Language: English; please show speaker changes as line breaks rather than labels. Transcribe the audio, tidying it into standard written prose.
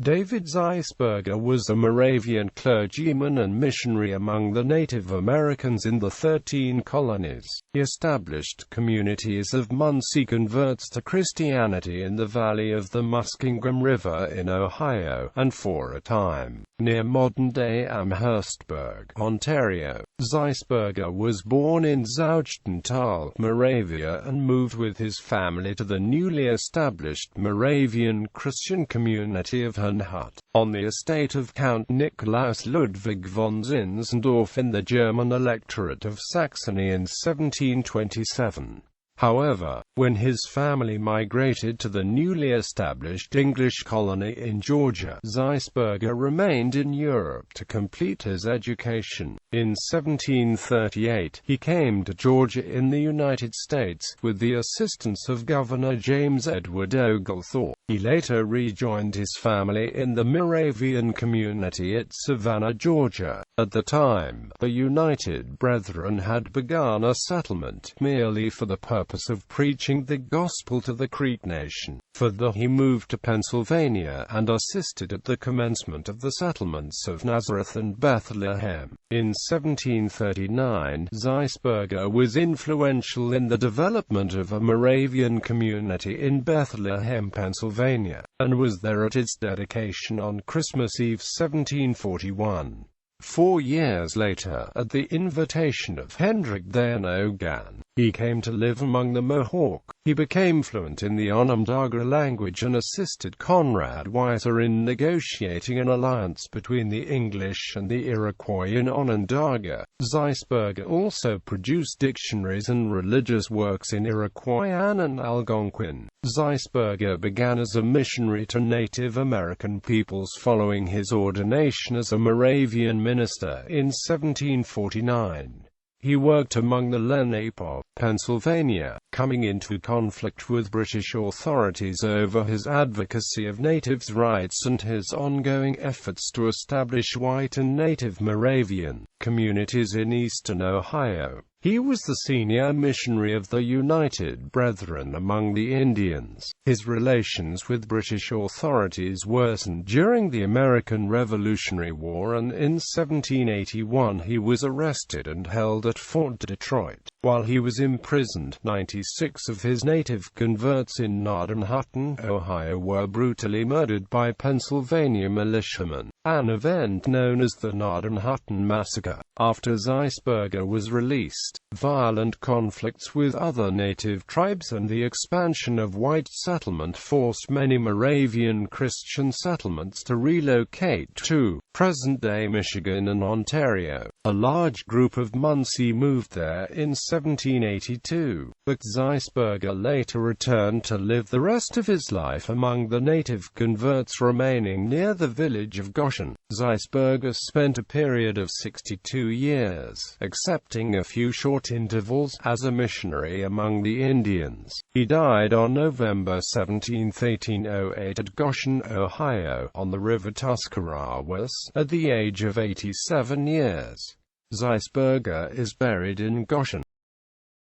David Zeisberger was a Moravian clergyman and missionary among the Native Americans in the 13 colonies. He established communities of Munsee converts to Christianity in the valley of the Muskingum River in Ohio, and for a time, near modern-day Amherstburg, Ontario. Zeisberger was born in Zauchtenthal, Moravia, and moved with his family to the newly established Moravian Christian community of Herrnhut, on the estate of Count Nicolaus Ludwig von Zinzendorf in the German Electorate of Saxony in 1727. However, when his family migrated to the newly established English colony in Georgia, Zeisberger remained in Europe to complete his education. In 1738, he came to Georgia in the United States, with the assistance of Governor James Edward Oglethorpe. He later rejoined his family in the Moravian community at Savannah, Georgia. At the time, the United Brethren had begun a settlement, merely for the purpose of preaching the gospel to the Creek Nation. Further, he moved to Pennsylvania, and assisted at the commencement of the settlements of Nazareth and Bethlehem. In 1739, Zeisberger was influential in the development of a Moravian community in Bethlehem, Pennsylvania, and was there at its dedication on Christmas Eve 1741. 4 years later, at the invitation of Hendrik den Ogan, he came to live among the Mohawk. He became fluent in the Onondaga language and assisted Conrad Weiser in negotiating an alliance between the English and the Iroquois in Onondaga. Zeisberger also produced dictionaries and religious works in Iroquoian and Algonquin. Zeisberger began as a missionary to Native American peoples following his ordination as a Moravian minister in 1749. He worked among the Lenape of Pennsylvania, coming into conflict with British authorities over his advocacy of natives' rights and his ongoing efforts to establish white and native Moravian communities in eastern Ohio. He was the senior missionary of the United Brethren among the Indians. His relations with British authorities worsened during the American Revolutionary War, and in 1781 he was arrested and held at Fort Detroit. While he was imprisoned, 96 of his native converts in Zinzendorf, Ohio were brutally murdered by Pennsylvania militiamen, an event known as the Zinzendorf Massacre. After Zeisberger was released, violent conflicts with other native tribes and the expansion of white settlement forced many Moravian Christian settlements to relocate to present-day Michigan and Ontario. A large group of Munsee moved there in 1782, but Zeisberger later returned to live the rest of his life among the native converts remaining near the village of Goshen. Zeisberger spent a period of 62 years, accepting a few short intervals, as a missionary among the Indians. He died on November 17, 1808 at Goshen, Ohio, on the river Tuscarawas, at the age of 87 years. Zeisberger is buried in Goshen.